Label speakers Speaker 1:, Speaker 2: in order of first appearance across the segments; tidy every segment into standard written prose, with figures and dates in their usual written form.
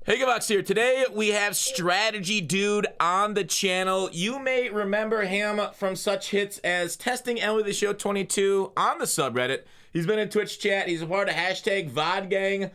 Speaker 1: Hey, Gutfoxx here. Today we have Strategy Dude on the channel. You may remember him from such hits as testing MLB The Show 22 on the subreddit. He's been in Twitch chat. He's a part of hashtag VODGang.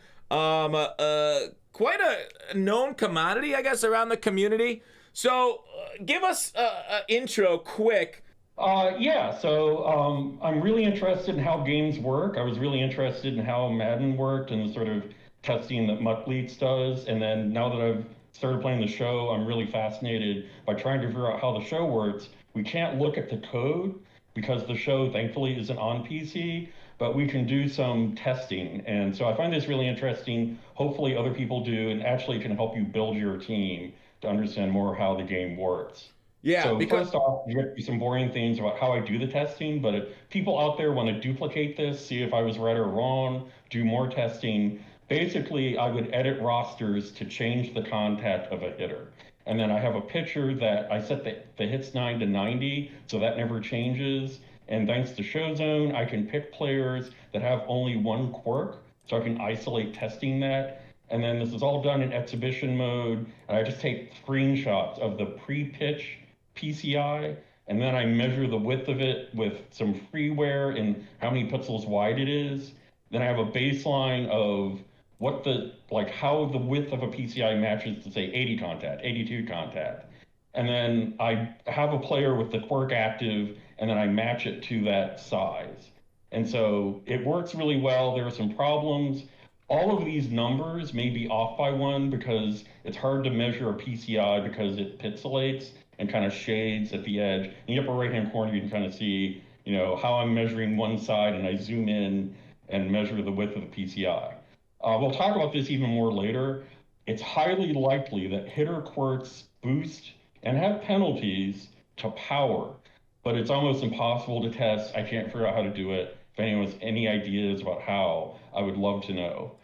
Speaker 1: Quite a known commodity, I guess, around the community. So give us an intro quick.
Speaker 2: So I'm really interested in how games work. I was really interested in how Madden worked and the sort of testing that MuckLeaks does. And then now that I've started playing the show, I'm really fascinated by trying to figure out how the show works. We can't look at the code because the show thankfully isn't on PC, but we can do some testing. And so I find this really interesting. Hopefully other people do, and actually can help you build your team to understand more how the game works.
Speaker 1: Yeah,
Speaker 2: So
Speaker 1: because
Speaker 2: first off, you get some boring things about how I do the testing, but if people out there want to duplicate this, see if I was right or wrong, do more testing, basically I would edit rosters to change the contact of a hitter. And then I have a pitcher that I set the hits 9 to 90, so that never changes. And thanks to ShowZone, I can pick players that have only one quirk, so I can isolate testing that. And then this is all done in exhibition mode. And I just take screenshots of the pre-pitch PCI, and then I measure the width of it with some freeware and how many pixels wide it is. Then I have a baseline of how the width of a PCI matches to say 80 contact, 82 contact. And then I have a player with the quirk active, and then I match it to that size. And so it works really well. There are some problems. All of these numbers may be off by one because it's hard to measure a PCI because it pixelates and kind of shades at the edge. In the upper right-hand corner, you can kind of see, how I'm measuring one side, and I zoom in and measure the width of the PCI. We'll talk about this even more later. It's highly likely that hitter quirks boost and have penalties to power, but it's almost impossible to test. I can't figure out how to do it. If anyone has any ideas about how, I would love to know.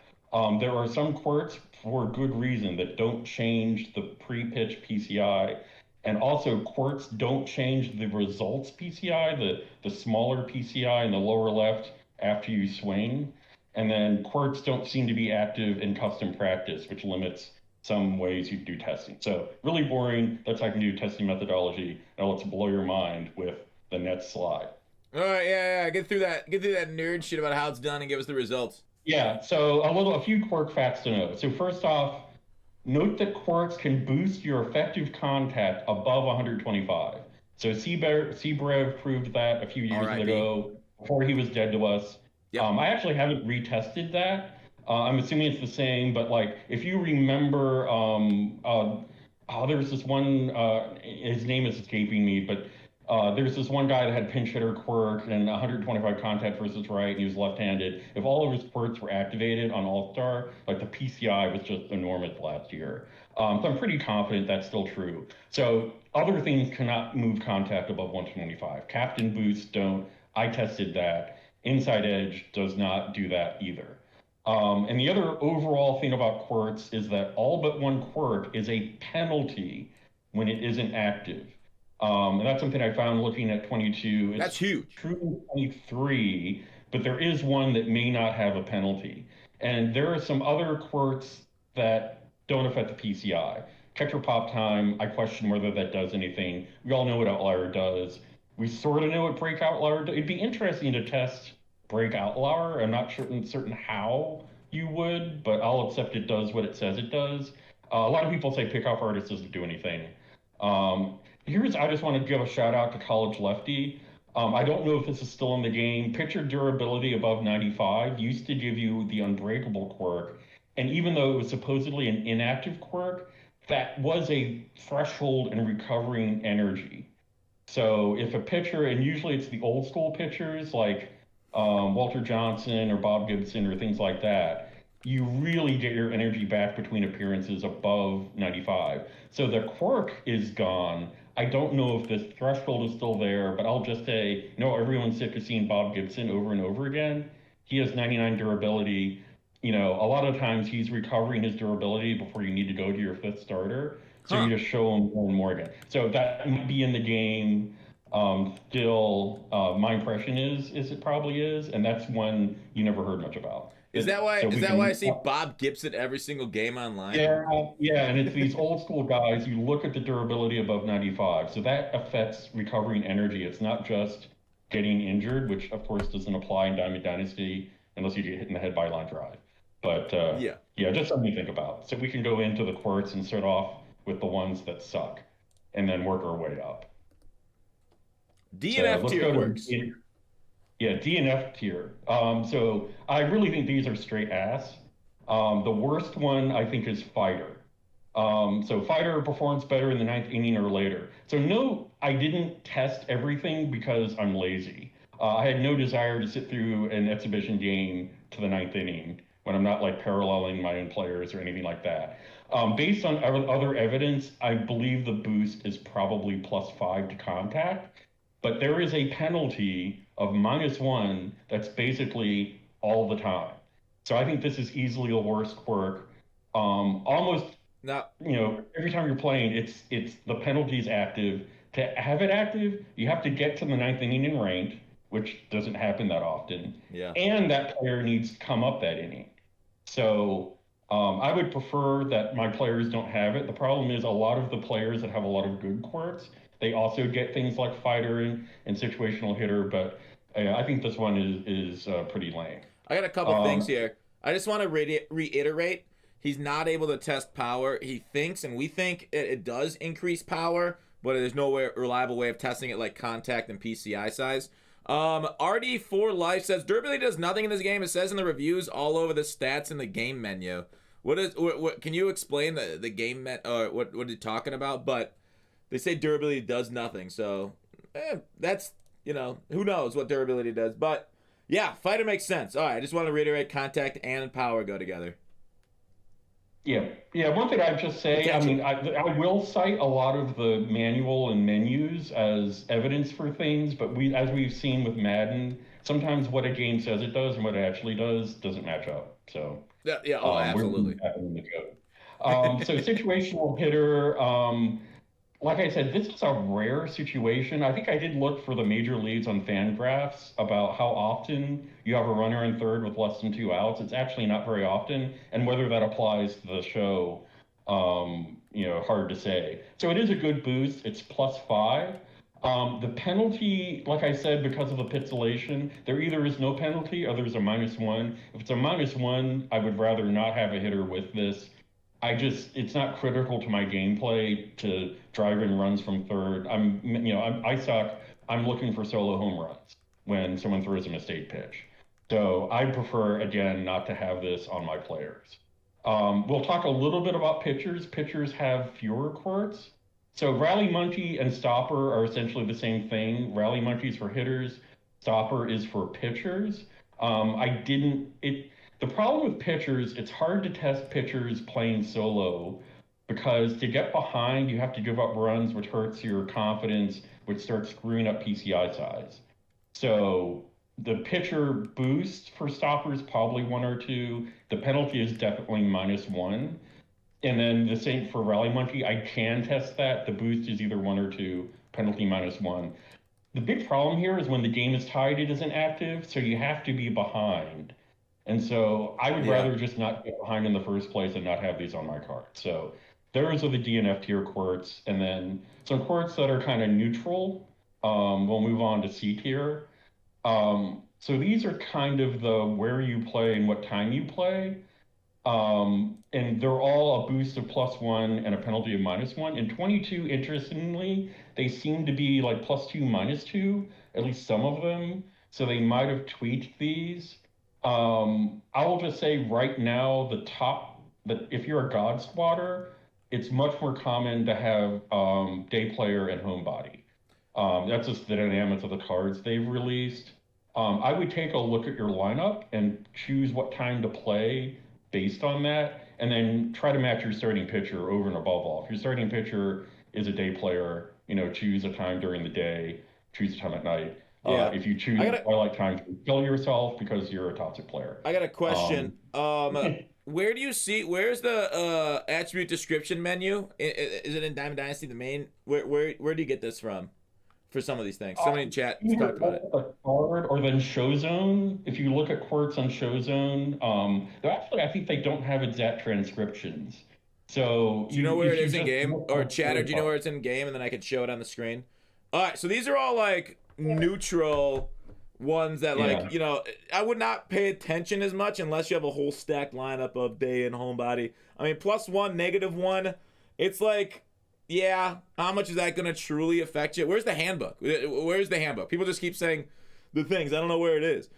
Speaker 2: There are some quirks for good reason that don't change the pre-pitch PCI. And also quirks don't change the results PCI, the smaller PCI in the lower left after you swing. And then quirks don't seem to be active in custom practice, which limits some ways you can do testing. So really boring. That's how I can do testing methodology. Now let's blow your mind with the next slide.
Speaker 1: All right, yeah, get through that nerd shit about how it's done and give us the results.
Speaker 2: Yeah, so a few quirk facts to know. So first off, note that quirks can boost your effective contact above 125. So Sebrev proved that a few years ago before he was dead to us. Yep. I actually haven't retested that. I'm assuming it's the same, but if you remember, there's this one, his name is escaping me, but there's this one guy that had pinch hitter quirk and 125 contact versus right, and he was left-handed. If all of his quirks were activated on All-Star, the PCI was just enormous last year. So I'm pretty confident that's still true. So other things cannot move contact above 125. Captain boosts don't. I tested that. Inside edge does not do that either. And the other overall thing about quirks is that all but one quirk is a penalty when it isn't active. And that's something I found looking at 22.
Speaker 1: That's huge.
Speaker 2: True in 23, but there is one that may not have a penalty. And there are some other quirks that don't affect the PCI. Catcher pop time, I question whether that does anything. We all know what outlier does. We sort of know what break outlier does. It'd be interesting to test break outlier. I'm not certain how you would, but I'll accept it does what it says it does. A lot of people say pickoff artist doesn't do anything. I just want to give a shout out to College Lefty. I don't know if this is still in the game. Pitcher durability above 95 used to give you the unbreakable quirk. And even though it was supposedly an inactive quirk, that was a threshold in recovering energy. So if a pitcher, and usually it's the old school pitchers like Walter Johnson or Bob Gibson or things like that, you really get your energy back between appearances above 95. So the quirk is gone. I don't know if this threshold is still there, but I'll just say, everyone's sick of seeing Bob Gibson over and over again. He has 99 durability. A lot of times he's recovering his durability before you need to go to your fifth starter. So you just show him more and more again. So that might be in the game. Still, my impression is it probably is, and that's one you never heard much about.
Speaker 1: Is that why?
Speaker 2: So
Speaker 1: Is
Speaker 2: we
Speaker 1: that why I
Speaker 2: can,
Speaker 1: see Bob Gibson every single game online?
Speaker 2: yeah, and it's these old school guys. You look at the durability above 95, so that affects recovering energy. It's not just getting injured, which of course doesn't apply in Diamond Dynasty unless you get hit in the head by a line drive. But
Speaker 1: Yeah.
Speaker 2: yeah, just something to think about. So we can go into the quirks and start off with the ones that suck, and then work our way up.
Speaker 1: D
Speaker 2: So
Speaker 1: and F
Speaker 2: let's
Speaker 1: tier
Speaker 2: go
Speaker 1: quirks.
Speaker 2: to yeah, D and F tier. So I really think these are straight ass. The worst one I think is Fighter. So Fighter performs better in the ninth inning or later. So no, I didn't test everything because I'm lazy. I had no desire to sit through an exhibition game to the ninth inning when I'm not like paralleling my own players or anything like that. Based on other evidence, I believe the boost is probably +5 to contact, but there is a penalty of -1 that's basically all the time. So I think this is easily a worse quirk. Almost,
Speaker 1: Now,
Speaker 2: every time you're playing, it's the penalty's active. To have it active, you have to get to the ninth inning in ranked, which doesn't happen that often.
Speaker 1: yeah.
Speaker 2: And that player needs to come up that inning. So I would prefer that my players don't have it. The problem is a lot of the players that have a lot of good quirks, they also get things like Fighter and situational hitter, but I think this one is pretty lame.
Speaker 1: I got a couple things here. I just want to reiterate. He's not able to test power. He thinks, and we think it does increase power, but there's no reliable way of testing it like contact and PCI size. RD4 Life says durability does nothing in this game. It says in the reviews all over the stats in the game menu. What can you explain the game what are you talking about? But they say durability does nothing. So that's who knows what durability does. But yeah, Fighter makes sense. All right, I just want to reiterate contact and power go together.
Speaker 2: Yeah. One thing I'd just say, I mean, I will cite a lot of the manual and menus as evidence for things, but as we've seen with Madden, sometimes what a game says it does and what it actually does doesn't match up. So
Speaker 1: yeah, absolutely.
Speaker 2: So situational hitter, like I said, this is a rare situation. I think I did look for the major leagues on Fangraphs about how often you have a runner in third with less than 2 outs. It's actually not very often, and whether that applies to the show, hard to say. So it is a good boost. It's +5. The penalty, like I said, because of the pixelation, there either is no penalty or there's a -1. If it's a -1, I would rather not have a hitter with this. It's not critical to my gameplay to drive in runs from third. I suck. I'm looking for solo home runs when someone throws a mistake pitch. So I prefer, again, not to have this on my players. We'll talk a little bit about pitchers. Pitchers have fewer quirks. So Rally Monkey and Stopper are essentially the same thing. Rally Monkey's for hitters. Stopper is for pitchers. The problem with pitchers, it's hard to test pitchers playing solo because to get behind, you have to give up runs, which hurts your confidence, which starts screwing up PCI size. So the pitcher boost for Stopper is probably 1 or 2. The penalty is definitely -1. And then the same for Rally Monkey. I can test that. The boost is either 1 or 2, penalty -1. The big problem here is when the game is tied, it isn't active, so you have to be behind. And so I would rather just not get behind in the first place and not have these on my card. So those are the DNF tier quirks. And then some quirks that are kind of neutral. We'll move on to C tier. So these are kind of the where you play and what time you play. And they're all a boost of +1 and a penalty of -1. In 22, interestingly, they seem to be like +2, -2, at least some of them. So they might have tweaked these. I will just say right now, if you're a God Squatter, it's much more common to have day player and homebody. That's just the dynamics of the cards they've released. I would take a look at your lineup and choose what time to play based on that, and then try to match your starting pitcher over and above all. If your starting pitcher is a day player, choose a time during the day, choose a time at night. If you choose twilight time, kill yourself because you're a toxic player.
Speaker 1: I got a question. Where's the attribute description menu? Is it in Diamond Dynasty, the main? Where do you get this from? for some of these things. Somebody in chat
Speaker 2: Either
Speaker 1: talked about it.
Speaker 2: a card or then Show Zone. If you look at quirks on Show Zone, I think they don't have exact transcriptions. So
Speaker 1: do you know where it is in game? Or chatter, do you know where it's in game? And then I can show it on the screen. All right, so these are all like neutral ones that like, I would not pay attention as much unless you have a whole stacked lineup of day and homebody. I mean, +1, -1, it's like, yeah, how much is that going to truly affect you? Where's the handbook? Where's the handbook? People just keep saying the things. I don't know where it is.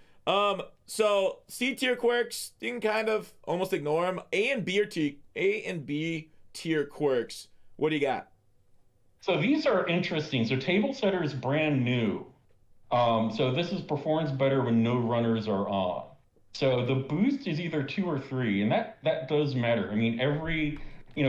Speaker 1: So C tier quirks, you can kind of almost ignore them. A and B tier quirks. What do you got?
Speaker 2: So these are interesting. So Table Setter is brand new. So this performs better when no runners are on. So the boost is either 2 or 3, and that does matter. I mean,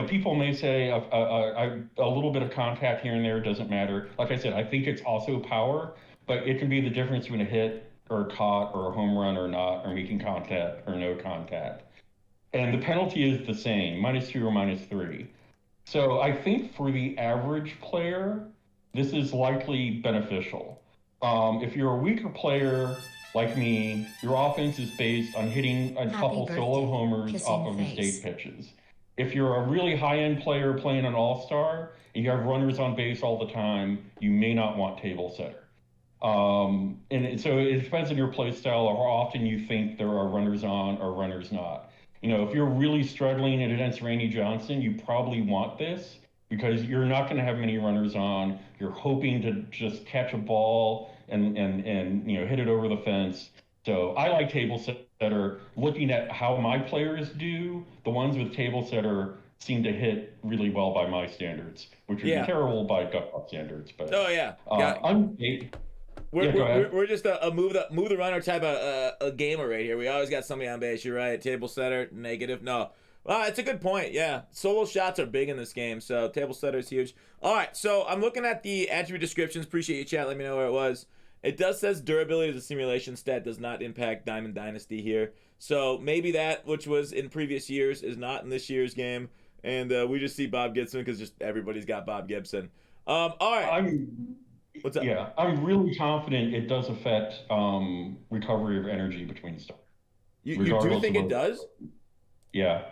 Speaker 2: people may say a little bit of contact here and there doesn't matter. Like I said, I think it's also power, but it can be the difference between a hit or a caught or a home run or not, or making contact or no contact. And the penalty is the same, -2 or -3. So I think for the average player, this is likely beneficial. If you're a weaker player like me, your offense is based on hitting a couple solo homers off of mistake pitches. If you're a really high-end player playing an all-star and you have runners on base all the time, you may not want Table Setter. So it depends on your play style or how often you think there are runners on or runners not. If you're really struggling against Randy Johnson, you probably want this because you're not going to have many runners on. You're hoping to just catch a ball and hit it over the fence. So I like Table Setter. Looking at how my players do, the ones with Table Setter seem to hit really well by my standards, which would be terrible by Gutfoxx standards. But
Speaker 1: we're just a move the runner type of a gamer right here. We always got somebody on base. You're right. Table Setter, negative. No. Well, it's a good point. Yeah. Solo shots are big in this game, so Table Setter is huge. All right, so I'm looking at the attribute descriptions. Appreciate you, chat. Let me know where it was. It does says durability as a simulation stat does not impact Diamond Dynasty here. So maybe that, which was in previous years, is not in this year's game. And we just see Bob Gibson because just everybody's got Bob Gibson. All right. What's up?
Speaker 2: Yeah, I'm really confident it does affect recovery of energy between stars.
Speaker 1: You do think it does?
Speaker 2: Yeah.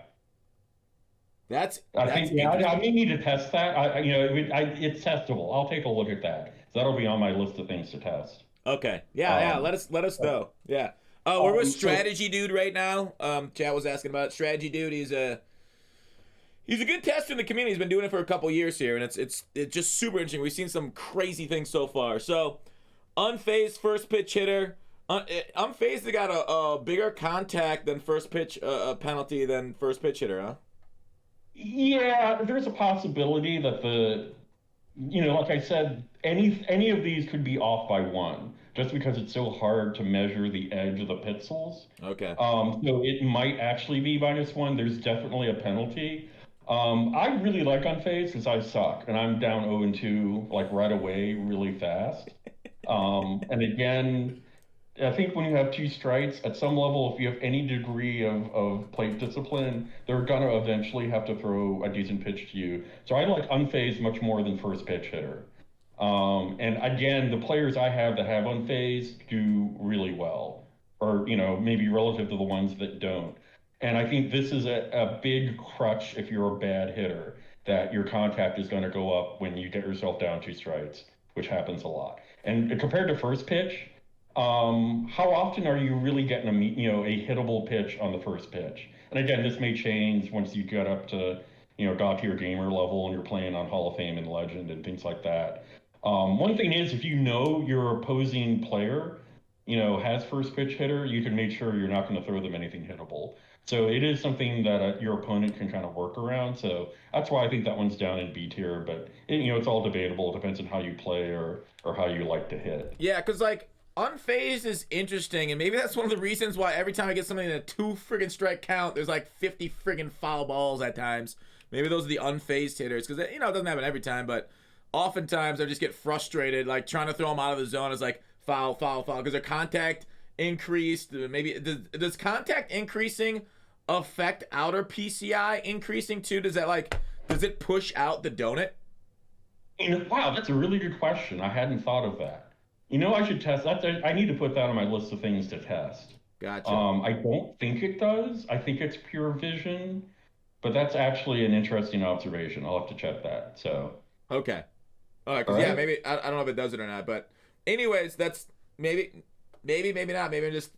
Speaker 2: I may need to test that. It's testable. I'll take a look at that. So that'll be on my list of things to test.
Speaker 1: Okay. Yeah. Let us know. Yeah. We're with Strategy Dude right now. Chat was asking about it. Strategy Dude. He's a good tester in the community. He's been doing it for a couple years here, and it's just super interesting. We've seen some crazy things so far. So, unfazed first pitch hitter. Unfazed, they got a bigger contact than first pitch penalty than first pitch hitter, huh?
Speaker 2: Yeah, there's a possibility that like I said, any of these could be off by 1, just because it's so hard to measure the edge of the pixels.
Speaker 1: Okay.
Speaker 2: So it might actually be -1. There's definitely a penalty. I really like unfazed because I suck, and I'm down 0-2 like right away, really fast. And again, I think when you have 2 strikes, at some level, if you have any degree of plate discipline, they're going to eventually have to throw a decent pitch to you. So I like unfazed much more than first pitch hitter. And again, the players I have that have unfazed do really well, or, maybe relative to the ones that don't. And I think this is a big crutch if you're a bad hitter, that your contact is going to go up when you get yourself down 2 strikes, which happens a lot. And compared to first pitch, how often are you really getting a hittable pitch on the first pitch? And again, this may change once you get up to, God tier gamer level and you're playing on Hall of Fame and Legend and things like that. One thing is, if your opposing player, has first pitch hitter, you can make sure you're not going to throw them anything hittable. So it is something that your opponent can kind of work around. So that's why I think that one's down in B tier. But it's all debatable. It depends on how you play or how you like to hit.
Speaker 1: Yeah, because unfazed is interesting, and maybe that's one of the reasons why every time I get something in a 2 friggin' strike count, there's like 50 friggin' foul balls at times. Maybe those are the unfazed hitters, because it doesn't happen every time, but oftentimes I just get frustrated, like trying to throw them out of the zone is like foul, because their contact increased. Maybe does contact increasing affect outer PCI increasing too? Does it push out the donut?
Speaker 2: Wow, that's a really good question. I hadn't thought of that. I should test that. I need to put that on my list of things to test.
Speaker 1: Gotcha.
Speaker 2: I don't think it does. I think it's pure vision, but that's actually an interesting observation. I'll have to check that. So,
Speaker 1: Okay. All right,
Speaker 2: all
Speaker 1: because yeah,
Speaker 2: right.
Speaker 1: maybe I don't know if it does it or not, but anyways, that's maybe not. Maybe I'm just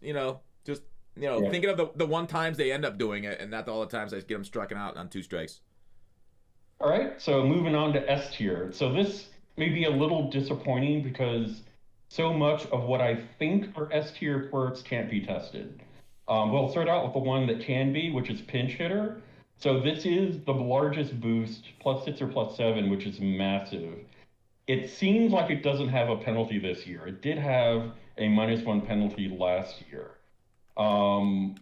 Speaker 2: Yeah.
Speaker 1: thinking of the one times they end up doing it, and not all the times I get them striking out on two strikes.
Speaker 2: All right. So moving on to S tier. So this may be a little disappointing because so much of what I think are S tier quirks can't be tested. We'll start out with the one that can be, which is pinch hitter. So this is the largest boost, +6 or +7, which is massive. It seems like it doesn't have a penalty this year. It did have a -1 penalty last year. Um,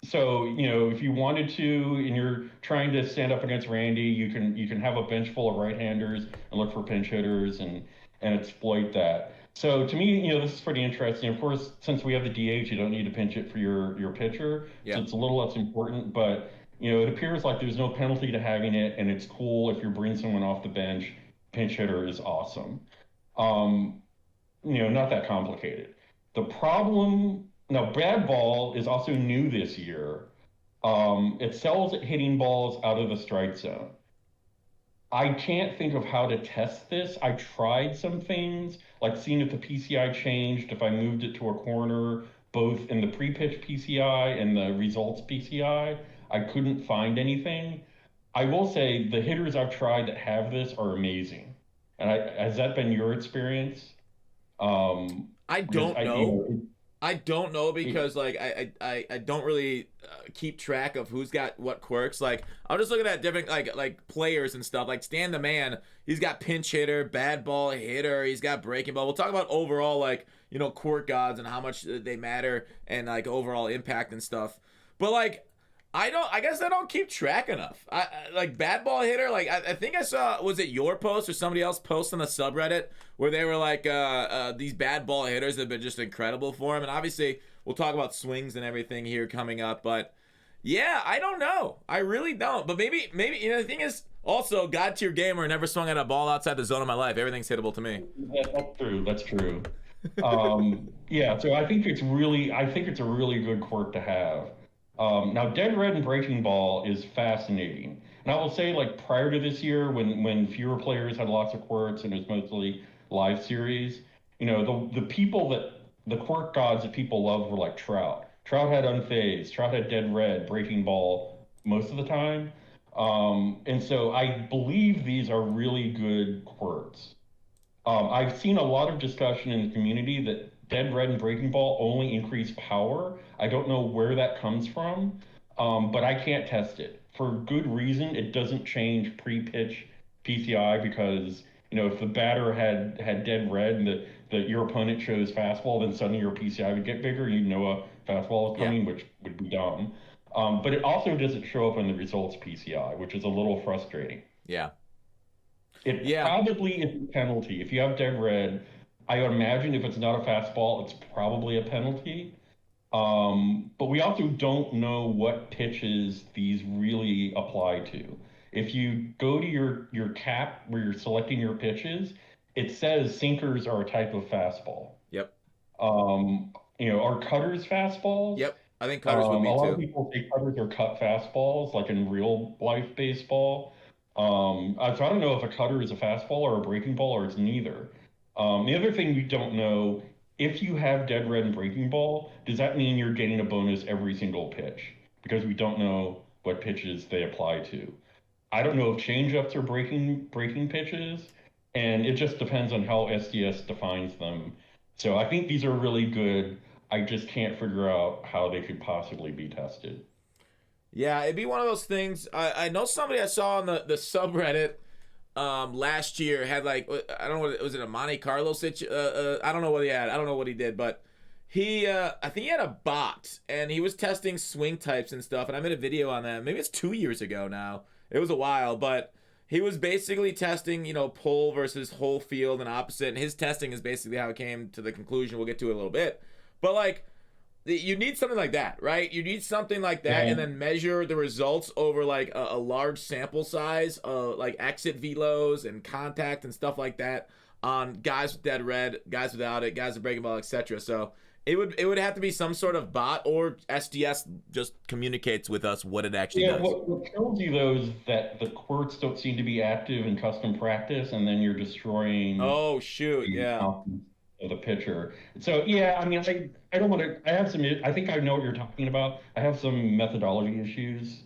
Speaker 2: so if you wanted to, and you're trying to stand up against Randy, you can have a bench full of right-handers and look for pinch hitters and exploit that. So to me, this is pretty interesting. Of course, since we have the DH, you don't need to pinch it for your pitcher, so
Speaker 1: Yeah.
Speaker 2: it's a little less important. But it appears like there's no penalty to having it, and it's cool if you're bringing someone off the bench. Pinch hitter is awesome. Um, not that complicated. The problem now, bad ball is also new this year. It sells at hitting balls out of the strike zone. I can't think of how to test this. I tried some things, like seeing if the PCI changed, if I moved it to a corner, both in the pre-pitch PCI and the results PCI. I couldn't find anything. I will say the hitters I've tried that have this are amazing. And has that been your experience?
Speaker 1: I
Speaker 2: Because
Speaker 1: don't know.
Speaker 2: it,
Speaker 1: I don't know
Speaker 2: it,
Speaker 1: because like I don't really keep track of who's got what quirks. Like I'm just looking at different like players and stuff. Like Stan the Man, he's got pinch hitter, bad ball hitter, he's got breaking ball. We'll talk about overall like quirk gods and how much they matter and like overall impact and stuff. But like I guess I don't keep track enough. Like bad ball hitter. Like I think I saw, was it your post or somebody else post on the subreddit where they were like these bad ball hitters have been just incredible for him. And obviously we'll talk about swings and everything here coming up. But yeah, I don't know. I really don't. But maybe the thing is also God tier gamer, never swung at a ball outside the zone of my life. Everything's hittable to me.
Speaker 2: that's true. That's true. Yeah, so I think it's a really good quirk to have. Now, Dead Red and Breaking Ball is fascinating. And I will say, like, prior to this year, when fewer players had lots of quirks and it was mostly live series, the people the quirk gods that people loved were like Trout. Trout had Unfazed, Trout had Dead Red, Breaking Ball most of the time. And so I believe these are really good quirks. I've seen a lot of discussion in the community that Dead Red and Breaking Ball only increase power. I don't know where that comes from, but I can't test it. For good reason, it doesn't change pre-pitch PCI because, if the batter had Dead Red and your opponent chose fastball, then suddenly your PCI would get bigger. You know a fastball is
Speaker 1: Yeah.
Speaker 2: coming, which would be dumb. But it also doesn't show up in the results PCI, which is a little frustrating.
Speaker 1: Yeah.
Speaker 2: It
Speaker 1: Yeah.
Speaker 2: probably is a penalty. If you have Dead Red, I would imagine if it's not a fastball, it's probably a penalty. But we also don't know what pitches these really apply to. If you go to your cap where you're selecting your pitches, it says sinkers are a type of fastball.
Speaker 1: Yep.
Speaker 2: Are cutters fastballs?
Speaker 1: Yep. I think cutters would
Speaker 2: A
Speaker 1: be
Speaker 2: lot of
Speaker 1: too.
Speaker 2: people say cutters are cut fastballs, like in real life baseball. So I don't know if a cutter is a fastball or a breaking ball or it's neither. The other thing we don't know, if you have Dead Red and Breaking Ball, does that mean you're getting a bonus every single pitch? Because we don't know what pitches they apply to. I don't know if changeups are breaking pitches, and it just depends on how SDS defines them. So I think these are really good. I just can't figure out how they could possibly be tested.
Speaker 1: Yeah, it'd be one of those things. I know somebody I saw on the subreddit last year had like, I don't know what, was it a Monte Carlo I don't know what he had. I don't know what he did, but he I think he had a bot and he was testing swing types and stuff, and I made a video on that. Maybe it's 2 years ago now. It was a while, but he was basically testing, pull versus whole field and opposite, and his testing is basically how it came to the conclusion we'll get to in a little bit. But like You need something like that, right? You need something like that, and
Speaker 2: Yeah.
Speaker 1: then measure the results over like a large sample size, like exit velos and contact and stuff like that on guys with dead red, guys without it, guys with breaking ball, etc. So it would have to be some sort of bot, or SDS just communicates with us what it actually
Speaker 2: Yeah,
Speaker 1: does.
Speaker 2: what kills you though is that the quirks don't seem to be active in custom practice, and then you're destroying
Speaker 1: Oh shoot,
Speaker 2: the
Speaker 1: yeah.
Speaker 2: confidence of the pitcher. So yeah, I mean, I don't want to. I have some. I think I know what you're talking about. I have some methodology issues